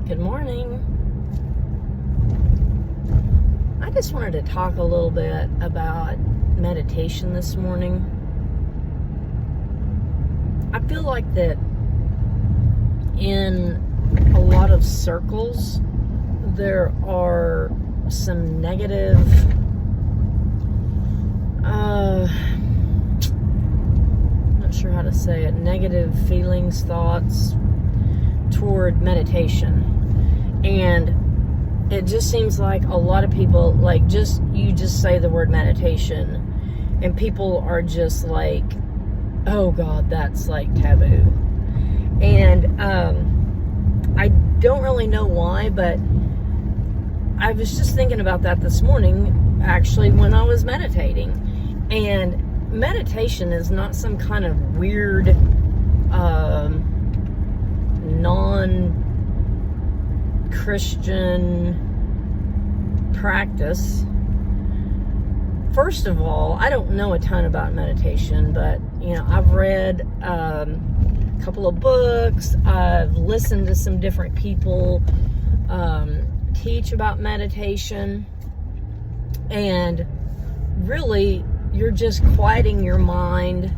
Good morning. I just wanted to talk a little bit about meditation this morning. I feel like that in a lot of circles, there are some negative, not sure how to say it, negative feelings, thoughts toward meditation. And it just seems like a lot of people, you just say the word meditation, and people are just like, oh God, that's like taboo. And I don't really know why, but I was just thinking about that this morning, actually, when I was meditating. And meditation is not some kind of weird, non-Christian practice. First of all, I don't know a ton about meditation, but, I've read a couple of books. I've listened to some different people teach about meditation. And really, you're just quieting your mind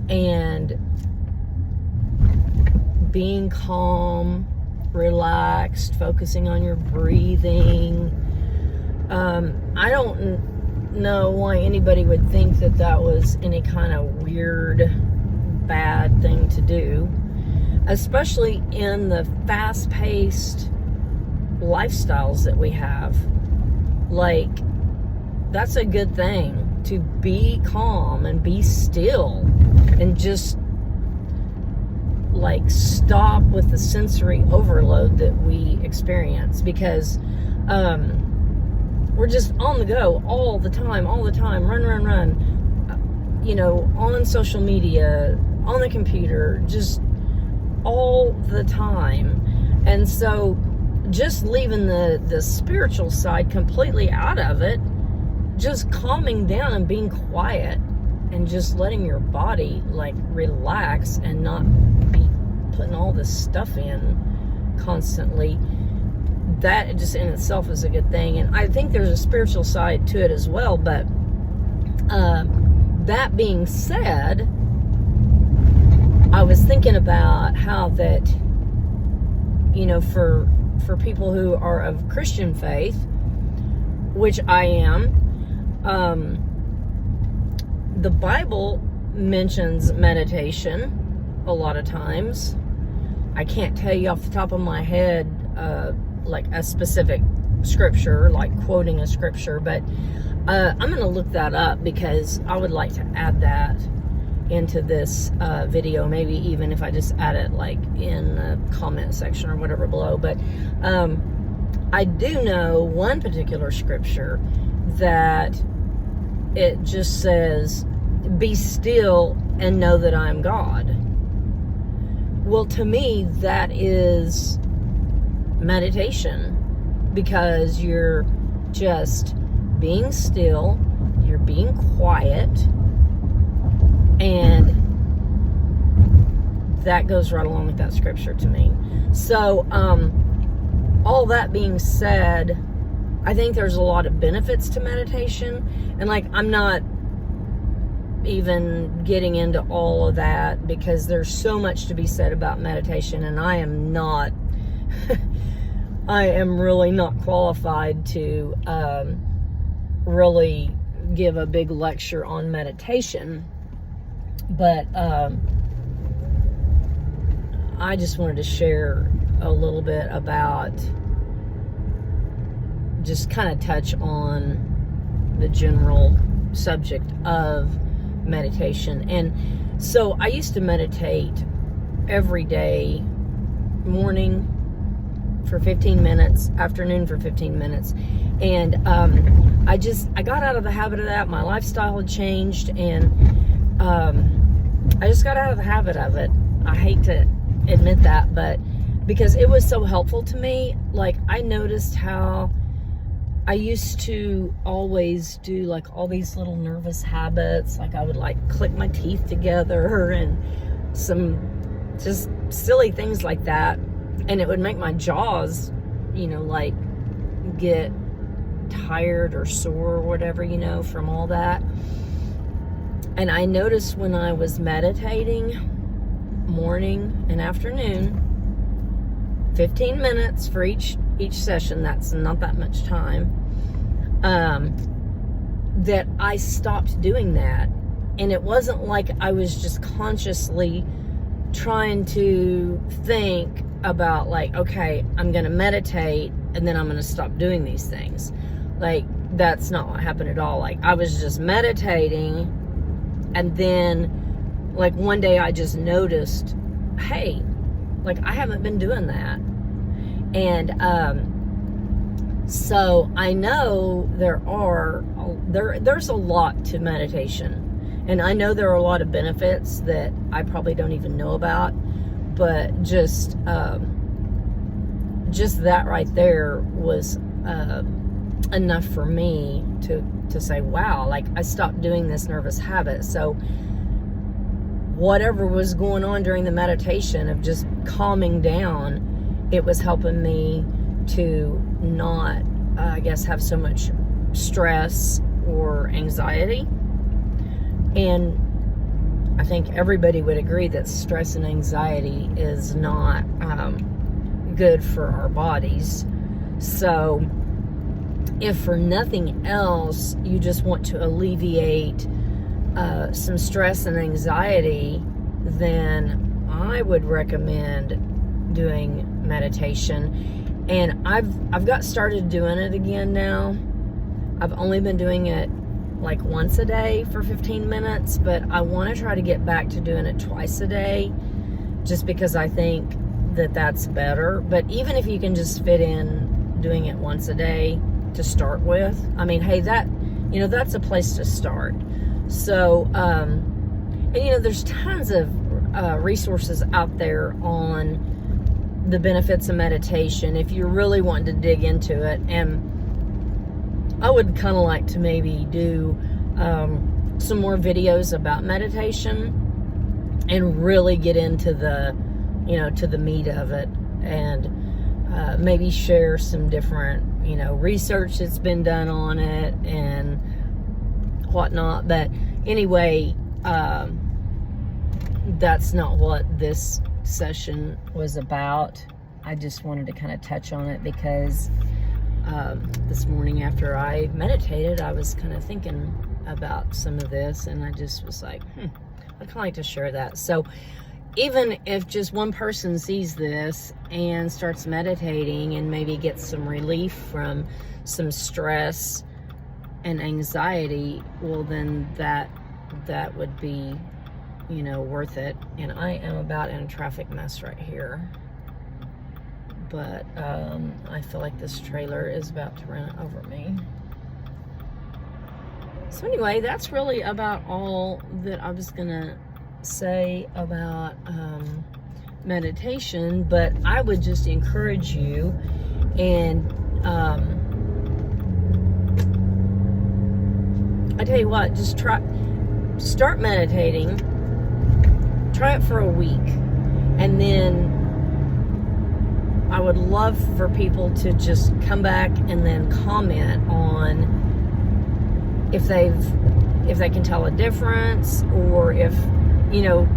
and being calm, relaxed, focusing on your breathing. I don't know why anybody would think that was any kind of weird, bad thing to do, especially in the fast-paced lifestyles that we have. That's a good thing, to be calm and be still and just stop with the sensory overload that we experience, because we're just on the go all the time, run, on social media, on the computer, just all the time. And so just leaving the spiritual side completely out of it, just calming down and being quiet and just letting your body relax and not be putting all this stuff in constantly, that just in itself is a good thing. And I think there's a spiritual side to it as well. But that being said, I was thinking about how that, for people who are of Christian faith, which I am, the Bible mentions meditation a lot of times. I can't tell you off the top of my head a specific scripture, quoting a scripture, but I'm going to look that up, because I would like to add that into this video, maybe even if I just add it in the comment section or whatever below. But I do know one particular scripture that it just says, be still and know that I'm God. Well, to me, that is meditation, because you're just being still, you're being quiet, and that goes right along with that scripture to me. So, all that being said, I think there's a lot of benefits to meditation, and I'm not even getting into all of that, because there's so much to be said about meditation, and I am really not qualified to really give a big lecture on meditation. But I just wanted to share a little bit about, just kind of touch on the general subject of meditation. And so I used to meditate every day, morning for 15 minutes, afternoon for 15 minutes. And I got out of the habit of that. My lifestyle had changed, and I just got out of the habit of it. I hate to admit that, but because it was so helpful to me. I noticed how I used to always do all these little nervous habits. I would click my teeth together and some just silly things like that. And it would make my jaws, like get tired or sore or whatever, from all that. And I noticed when I was meditating, morning and afternoon, 15 minutes for each session, that's not that much time, that I stopped doing that. And it wasn't like I was just consciously trying to think about, like, okay, I'm going to meditate and then I'm going to stop doing these things. Like, that's not what happened at all. Like, I was just meditating, and then, like, one day I just noticed, hey, like, I haven't been doing that. And so I know there's a lot to meditation. And I know there are a lot of benefits that I probably don't even know about, but just that right there was enough for me to say, wow, like, I stopped doing this nervous habit. So whatever was going on during the meditation of just calming down, it was helping me to not, I guess, have so much stress or anxiety. And I think everybody would agree that stress and anxiety is not good for our bodies. So if for nothing else, you just want to alleviate some stress and anxiety, then I would recommend doing meditation. And I've got started doing it again now. I've only been doing it like once a day for 15 minutes, but I want to try to get back to doing it twice a day, just because I think that that's better. But even if you can just fit in doing it once a day to start with, I mean, hey, that's a place to start. So, and there's tons of resources out there on the benefits of meditation if you're really wanting to dig into it. And I would kind of like to maybe do some more videos about meditation and really get into the meat of it, and maybe share some different, research that's been done on it and whatnot. But anyway, that's not what this session was about. I just wanted to kind of touch on it because this morning after I meditated, I was kind of thinking about some of this, and I just was like, I'd kind of like to share that. So even if just one person sees this and starts meditating and maybe gets some relief from some stress and anxiety, well, then that would be, worth it. And I am about in a traffic mess right here. But I feel like this trailer is about to run over me. So anyway, that's really about all that I was gonna say about meditation. But I would just encourage you, and I tell you what, just start meditating. Try it for a week, and then I would love for people to just come back and then comment on if they can tell a difference, or if,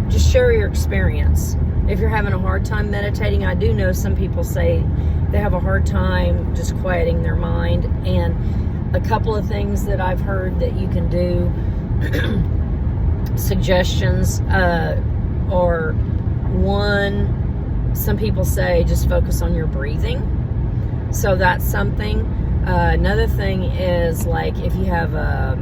just share your experience. If you're having a hard time meditating, I do know some people say they have a hard time just quieting their mind. And a couple of things that I've heard that you can do, suggestions, or one, some people say just focus on your breathing. So that's something. Another thing is, like, if you have a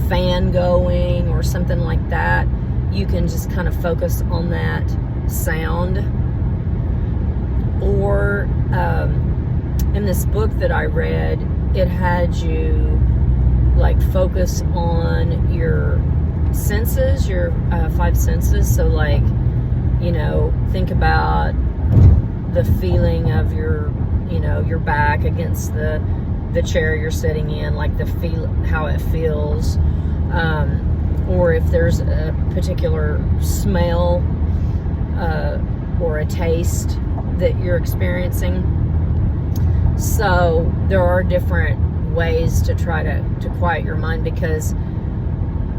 fan going or something like that, you can just kind of focus on that sound. Or in this book that I read, it had you like focus on your senses, your 5 senses. So like, think about the feeling of your back against the chair you're sitting in, like how it feels, or if there's a particular smell or a taste that you're experiencing. So there are different ways to try to quiet your mind, because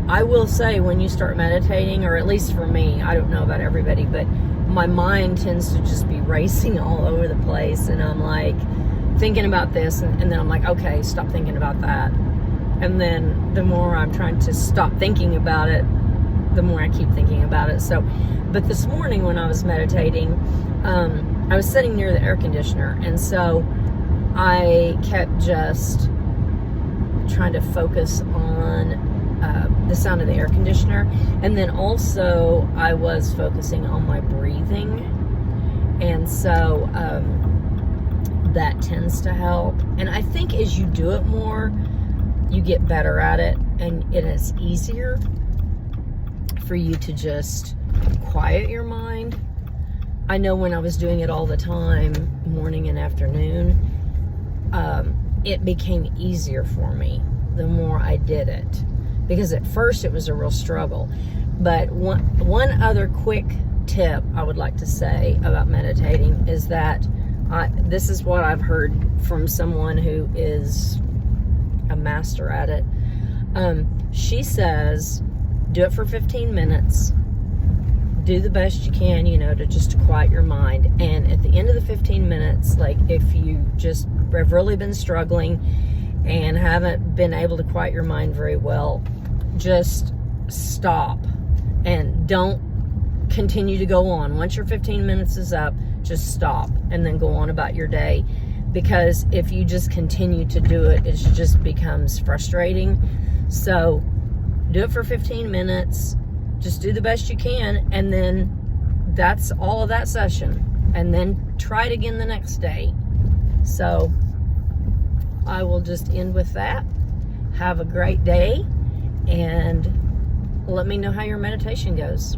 I will say when you start meditating, or at least for me, I don't know about everybody, but my mind tends to just be racing all over the place, and I'm like thinking about this, and then I'm like, okay, stop thinking about that. And then the more I'm trying to stop thinking about it, the more I keep thinking about it. So, but this morning when I was meditating, I was sitting near the air conditioner, and so I kept just trying to focus on the sound of the air conditioner, and then also I was focusing on my breathing, and so that tends to help. And I think as you do it more, you get better at it, and it is easier for you to just quiet your mind. I know when I was doing it all the time, morning and afternoon, it became easier for me the more I did it, because at first it was a real struggle. But one other quick tip I would like to say about meditating is that this is what I've heard from someone who is a master at it. She says, do it for 15 minutes. Do the best you can, to just quiet your mind. And at the end of the 15 minutes, like if you just have really been struggling and haven't been able to quiet your mind very well, just stop and don't continue to go on. Once your 15 minutes is up, just stop and then go on about your day. Because if you just continue to do it, it just becomes frustrating. So do it for 15 minutes. Just do the best you can, and then that's all of that session. And then try it again the next day. So I will just end with that. Have a great day, and let me know how your meditation goes.